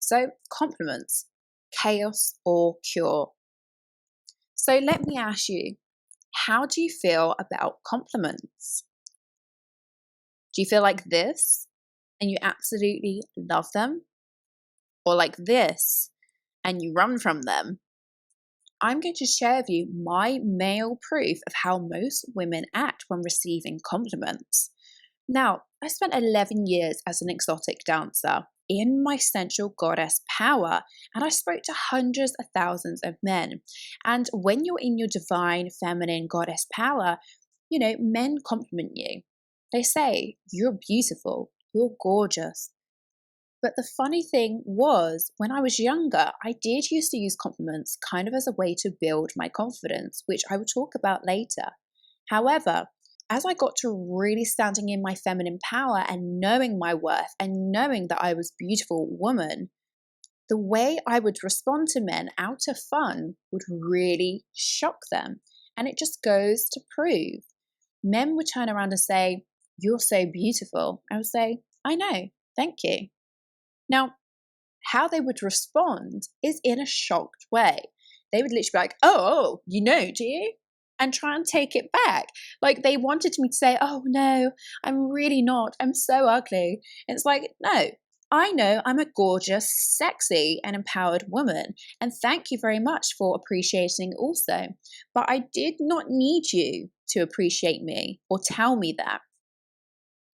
So compliments, chaos or cure. So let me ask you, how do you feel about compliments? Do you feel like this and you absolutely love them? Or like this and you run from them? I'm going to share with you my male proof of how most women act when receiving compliments. Now, I spent 11 years as an exotic dancer in my sensual goddess power, and I spoke to hundreds of thousands of men. And when you're in your divine feminine goddess power, men compliment you. They say, "You're beautiful, you're gorgeous." But the funny thing was, when I was younger, I did used to use compliments kind of as a way to build my confidence, which I will talk about later. However, as I got to really standing in my feminine power and knowing my worth and knowing that I was a beautiful woman, the way I would respond to men out of fun would really shock them. And it just goes to prove. Men would turn around and say, "You're so beautiful." I would say, "I know, thank you." Now, how they would respond is in a shocked way. They would literally be like, "Oh, do you?" And try and take it back. Like they wanted me to say, "Oh no, I'm really not. I'm so ugly." And it's like, no, I know I'm a gorgeous, sexy, and empowered woman. And thank you very much for appreciating also. But I did not need you to appreciate me or tell me that.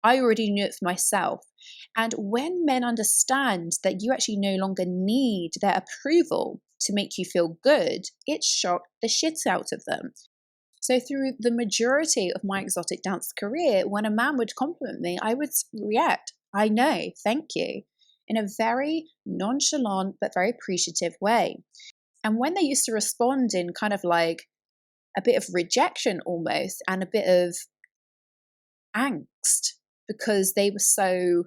I already knew it for myself. And when men understand that you actually no longer need their approval to make you feel good, it shocked the shit out of them. So through the majority of my exotic dance career, when a man would compliment me, I would react, "I know, thank you," in a very nonchalant but very appreciative way. And when they used to respond in kind of like a bit of rejection almost and a bit of angst because they were so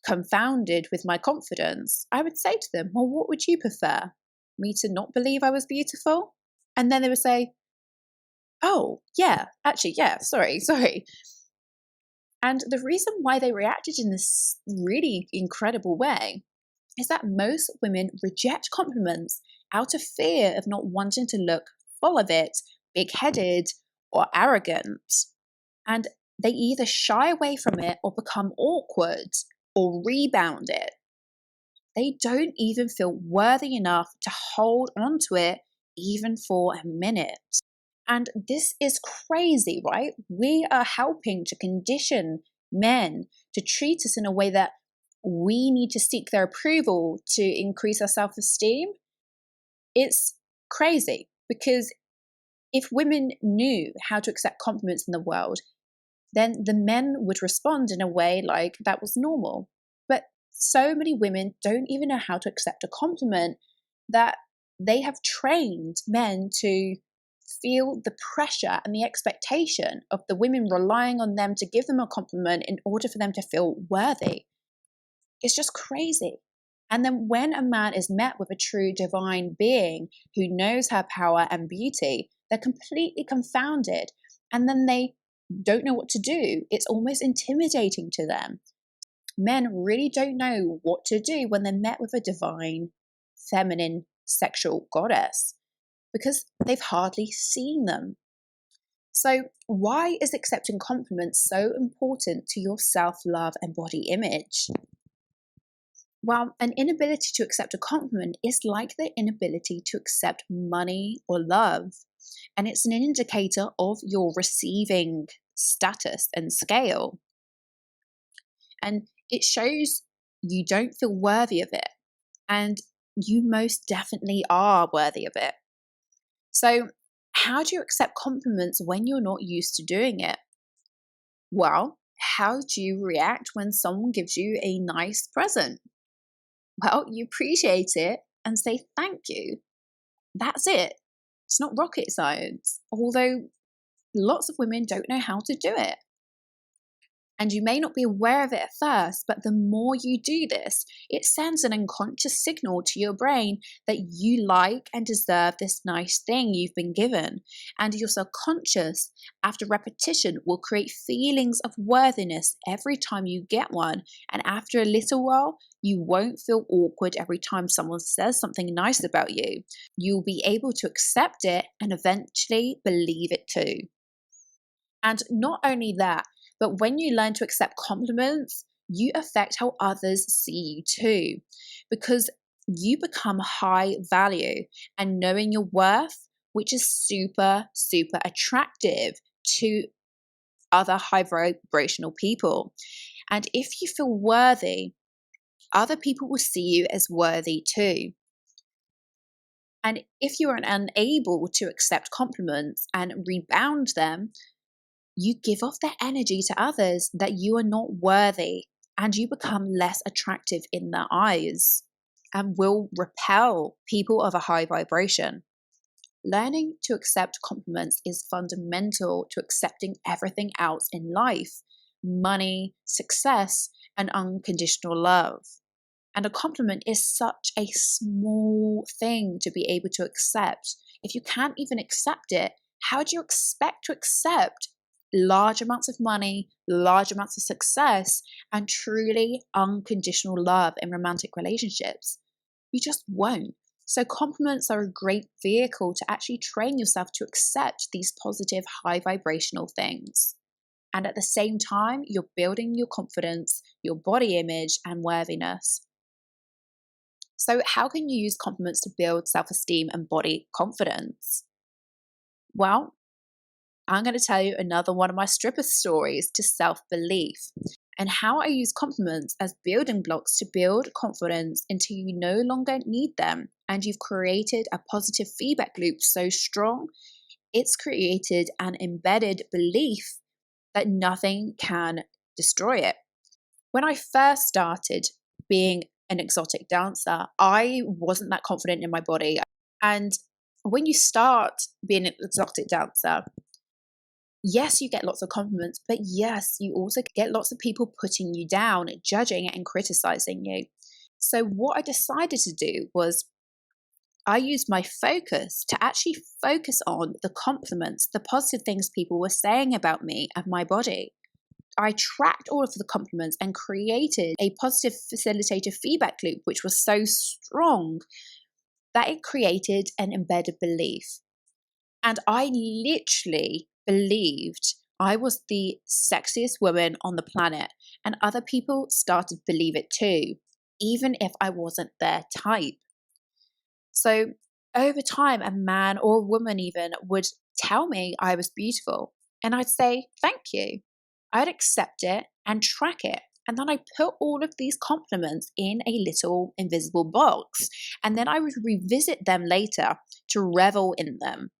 confounded with my confidence, I would say to them, "Well, what would you prefer? Me to not believe I was beautiful?" And then they would say, "Oh, yeah, actually, yeah, sorry." And the reason why they reacted in this really incredible way is that most women reject compliments out of fear of not wanting to look full of it, big-headed, or arrogant. And they either shy away from it or become awkward or rebound it. They don't even feel worthy enough to hold on to it even for a minute. And this is crazy, right? We are helping to condition men to treat us in a way that we need to seek their approval to increase our self-esteem. It's crazy because if women knew how to accept compliments in the world, then the men would respond in a way like that was normal. But so many women don't even know how to accept a compliment that they have trained men to feel the pressure and the expectation of the women relying on them to give them a compliment in order for them to feel worthy. It's just crazy. And then when a man is met with a true divine being who knows her power and beauty, they're completely confounded. And then they don't know what to do. It's almost intimidating to them. Men really don't know what to do when they're met with a divine, feminine, sexual goddess because they've hardly seen them. So, why is accepting compliments so important to your self-love and body image? Well, an inability to accept a compliment is like the inability to accept money or love. And it's an indicator of your receiving status and scale. And it shows you don't feel worthy of it. And you most definitely are worthy of it. So, how do you accept compliments when you're not used to doing it? Well, how do you react when someone gives you a nice present? Well, you appreciate it and say thank you. That's it. It's not rocket science, although lots of women don't know how to do it. And you may not be aware of it at first, but the more you do this, it sends an unconscious signal to your brain that you like and deserve this nice thing you've been given. And your subconscious, after repetition, will create feelings of worthiness every time you get one. And after a little while, you won't feel awkward every time someone says something nice about you. You'll be able to accept it and eventually believe it too. And not only that, but when you learn to accept compliments, you affect how others see you too, because you become high value and knowing your worth, which is super, super attractive to other high vibrational people. And if you feel worthy, other people will see you as worthy too. And if you are unable to accept compliments and rebound them, you give off that energy to others that you are not worthy, and you become less attractive in their eyes and will repel people of a high vibration. Learning to accept compliments is fundamental to accepting everything else in life: money, success, and unconditional love. And a compliment is such a small thing to be able to accept. If you can't even accept it, how do you expect to accept large amounts of money, large amounts of success, and truly unconditional love in romantic relationships? You just won't. So compliments are a great vehicle to actually train yourself to accept these positive, high vibrational things. And at the same time, you're building your confidence, your body image, and worthiness. So how can you use compliments to build self-esteem and body confidence? Well, I'm going to tell you another one of my stripper stories to self-belief, and how I use compliments as building blocks to build confidence until you no longer need them and you've created a positive feedback loop so strong it's created an embedded belief that nothing can destroy it. When I first started being an exotic dancer, I wasn't that confident in my body. And when you start being an exotic dancer, yes, you get lots of compliments, but yes, you also get lots of people putting you down, judging and criticizing you. So what I decided to do was I used my focus to actually focus on the compliments, the positive things people were saying about me and my body. I tracked all of the compliments and created a positive facilitator feedback loop, which was so strong that it created an embedded belief. And I literally believed I was the sexiest woman on the planet, and other people started to believe it too, even if I wasn't their type. So over time, a man or a woman even would tell me I was beautiful, and I'd say, thank you. I'd accept it and track it. And then I put all of these compliments in a little invisible box, and then I would revisit them later to revel in them.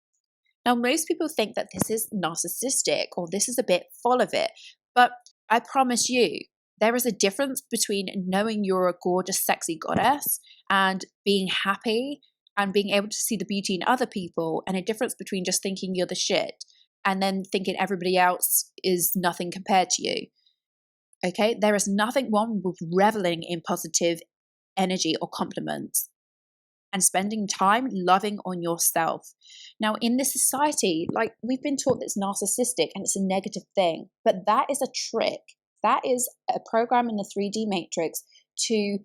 Now, most people think that this is narcissistic or this is a bit full of it, but I promise you, there is a difference between knowing you're a gorgeous, sexy goddess and being happy and being able to see the beauty in other people, and a difference between just thinking you're the shit and then thinking everybody else is nothing compared to you. Okay, there is nothing wrong with reveling in positive energy or compliments and spending time loving on yourself. Now, in this society, like we've been taught that it's narcissistic and it's a negative thing, but that is a trick. That is a program in the 3D matrix to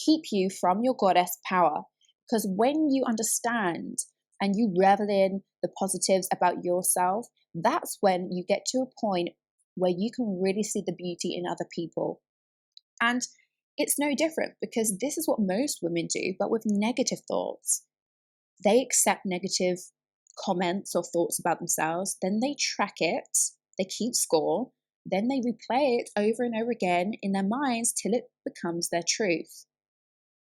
keep you from your goddess power. Because when you understand and you revel in the positives about yourself, that's when you get to a point where you can really see the beauty in other people. And it's no different, because this is what most women do, but with negative thoughts. They accept negative comments or thoughts about themselves, then they track it, they keep score, then they replay it over and over again in their minds till it becomes their truth.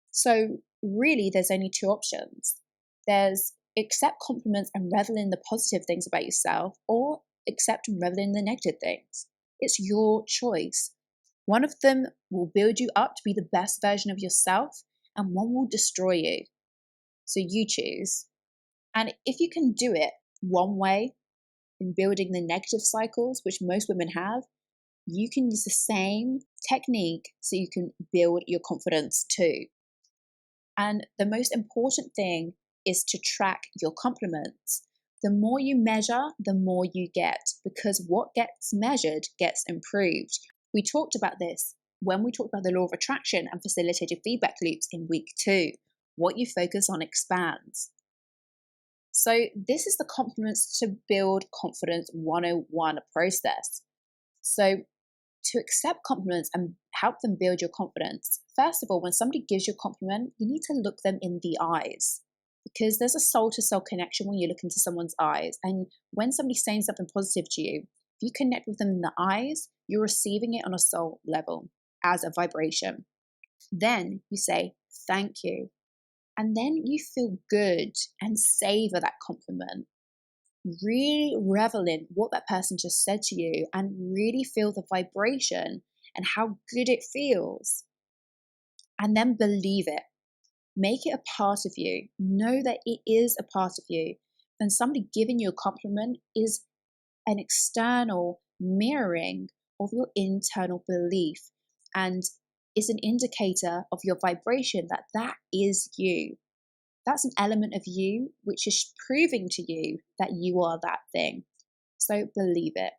So really, there's only two options. There's accept compliments and revel in the positive things about yourself, or accept and revel in the negative things. It's your choice. One of them will build you up to be the best version of yourself, and one will destroy you. So you choose. And if you can do it one way, in building the negative cycles, which most women have, you can use the same technique so you can build your confidence too. And the most important thing is to track your compliments. The more you measure, the more you get, because what gets measured gets improved. We talked about this when we talked about the law of attraction and facilitated feedback loops in week 2. What you focus on expands. So this is the Compliments to Build Confidence 101 process. So to accept compliments and help them build your confidence, first of all, when somebody gives you a compliment, you need to look them in the eyes, because there's a soul-to-soul connection when you look into someone's eyes. And when somebody's saying something positive to you, if you connect with them in the eyes, you're receiving it on a soul level as a vibration. Then you say, thank you. And then you feel good and savor that compliment. Really revel in what that person just said to you and really feel the vibration and how good it feels. And then believe it. Make it a part of you. Know that it is a part of you. And somebody giving you a compliment is an external mirroring of your internal belief and is an indicator of your vibration that is you. That's an element of you which is proving to you that you are that thing. So believe it.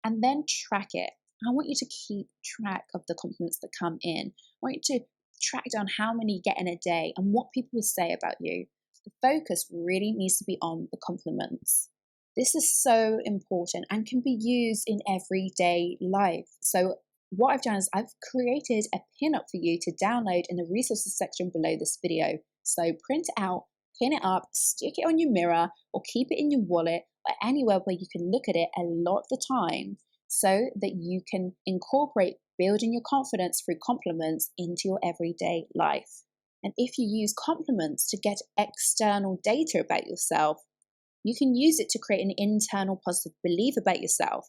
And then track it. I want you to keep track of the compliments that come in. I want you to track down how many you get in a day and what people will say about you. The focus really needs to be on the compliments. This is so important and can be used in everyday life. So what I've done is I've created a pinup for you to download in the resources section below this video. So print it out, pin it up, stick it on your mirror, or keep it in your wallet or anywhere where you can look at it a lot of the time, so that you can incorporate building your confidence through compliments into your everyday life. And if you use compliments to get external data about yourself, you can use it to create an internal positive belief about yourself.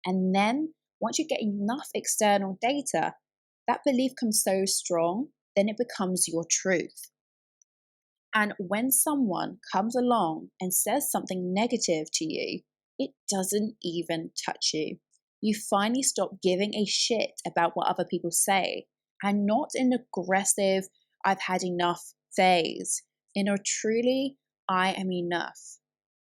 And then once you get enough external data, that belief comes so strong, then it becomes your truth. And when someone comes along and says something negative to you, it doesn't even touch you. You finally stop giving a shit about what other people say, and not in an aggressive, I've had enough phase, in a truly, I am enough.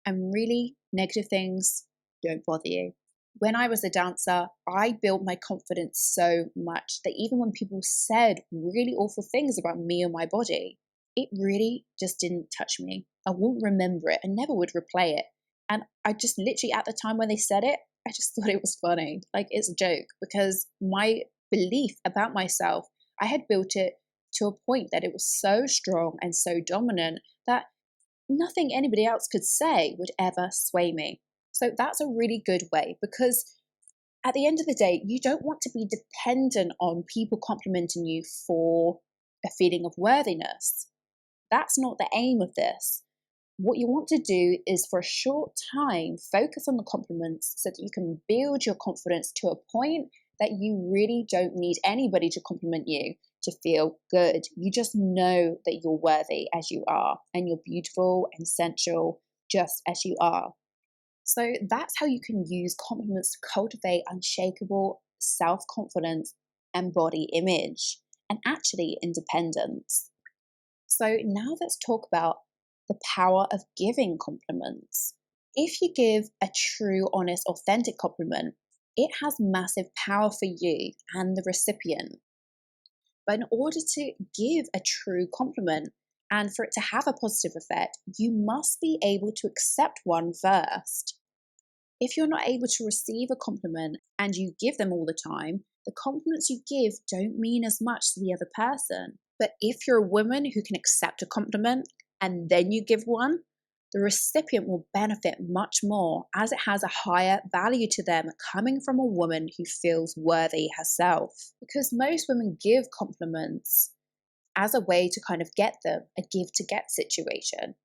And really, negative things don't bother you. When I was a dancer, I built my confidence so much that even when people said really awful things about me and my body, it really just didn't touch me. I wouldn't remember it. I never would replay it. And I just literally, at the time when they said it, I just thought it was funny. Like, it's a joke, because my belief about myself, I had built it to a point that it was so strong and so dominant that nothing anybody else could say would ever sway me. So that's a really good way, because at the end of the day, you don't want to be dependent on people complimenting you for a feeling of worthiness. That's not the aim of this. What you want to do is, for a short time, focus on the compliments so that you can build your confidence to a point that you really don't need anybody to compliment you to feel good. You just know that you're worthy as you are, and you're beautiful and sensual just as you are. So that's how you can use compliments to cultivate unshakable self-confidence and body image, and actually independence. So now let's talk about the power of giving compliments. If you give a true, honest, authentic compliment, it has massive power for you and the recipient. But in order to give a true compliment and for it to have a positive effect, you must be able to accept one first. If you're not able to receive a compliment and you give them all the time, the compliments you give don't mean as much to the other person. But if you're a woman who can accept a compliment and then you give one, the recipient will benefit much more, as it has a higher value to them coming from a woman who feels worthy herself. Because most women give compliments as a way to kind of get them, a give to get situation.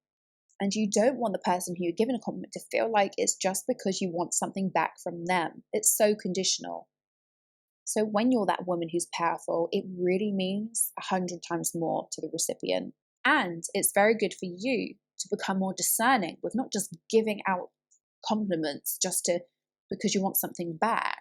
And you don't want the person who you're giving a compliment to feel like it's just because you want something back from them. It's so conditional. So when you're that woman who's powerful, it really means 100 times more to the recipient. And it's very good for you to become more discerning with not just giving out compliments just because you want something back.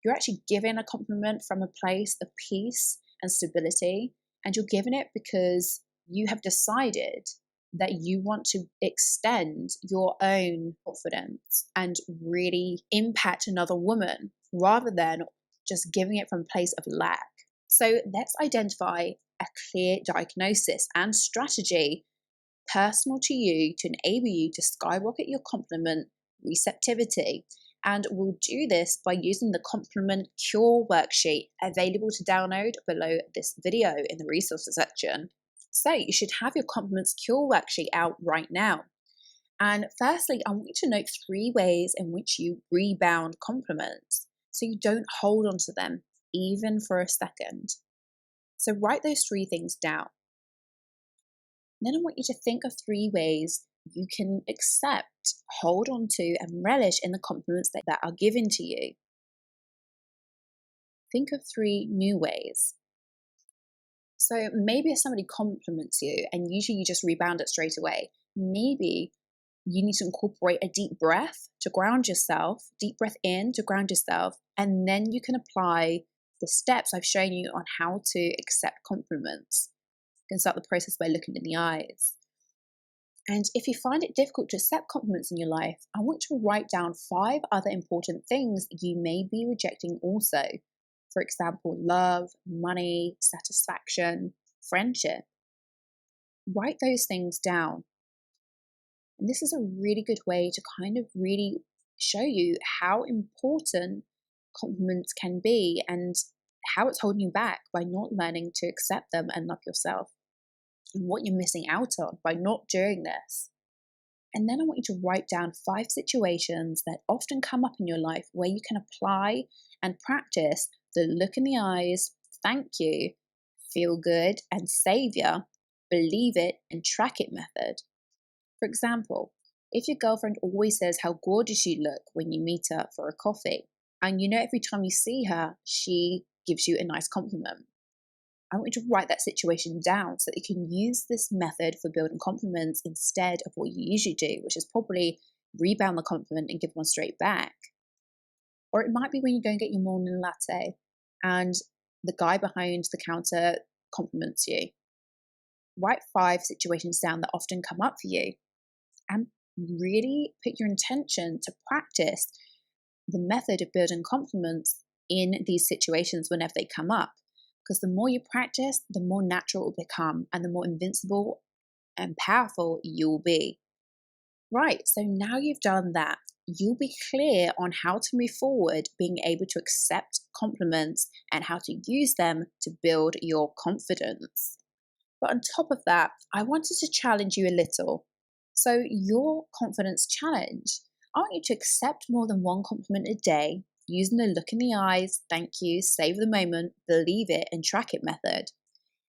You're actually giving a compliment from a place of peace and stability, and you're giving it because you have decided that you want to extend your own confidence and really impact another woman rather than just giving it from a place of lack. So let's identify a clear diagnosis and strategy personal to you to enable you to skyrocket your compliment receptivity. And we'll do this by using the compliment cure worksheet available to download below this video in the resources section. So you should have your compliments cure worksheet out right now. And firstly, I want you to note 3 ways in which you rebound compliments so you don't hold on to them even for a second. So write those 3 things down. Then I want you to think of 3 ways you can accept, hold on to, and relish in the compliments that are given to you. Think of 3 new ways. So maybe if somebody compliments you and usually you just rebound it straight away, maybe you need to incorporate a deep breath to ground yourself, deep breath in to ground yourself, and then you can apply the steps I've shown you on how to accept compliments. You can start the process by looking in the eyes. And if you find it difficult to accept compliments in your life, I want you to write down 5 other important things you may be rejecting also. For example, love, money, satisfaction, friendship. Write those things down. And this is a really good way to kind of really show you how important compliments can be and how it's holding you back by not learning to accept them and love yourself, and what you're missing out on by not doing this. And then I want you to write down 5 situations that often come up in your life where you can apply and practice the look in the eyes, thank you, feel good, and savior, believe it, and track it method. For example, if your girlfriend always says how gorgeous you look when you meet her for a coffee, and you know every time you see her, she gives you a nice compliment, I want you to write that situation down so that you can use this method for building compliments instead of what you usually do, which is probably rebound the compliment and give one straight back. Or it might be when you go and get your morning latte and the guy behind the counter compliments you. Write 5 situations down that often come up for you and really put your intention to practice the method of building compliments in these situations whenever they come up. Because the more you practice, the more natural it will become and the more invincible and powerful you'll be. Right, so now you've done that, you'll be clear on how to move forward, being able to accept compliments and how to use them to build your confidence. But on top of that, I wanted to challenge you a little. So your confidence challenge, I want you to accept more than 1 compliment a day using the look in the eyes, thank you, save the moment, believe it, and track it method.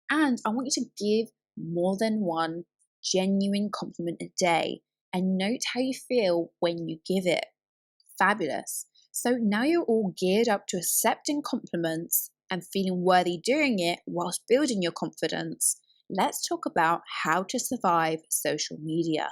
And I want you to give more than 1 genuine compliment a day and note how you feel when you give it. Fabulous. So now you're all geared up to accepting compliments and feeling worthy doing it whilst building your confidence. Let's talk about how to survive social media.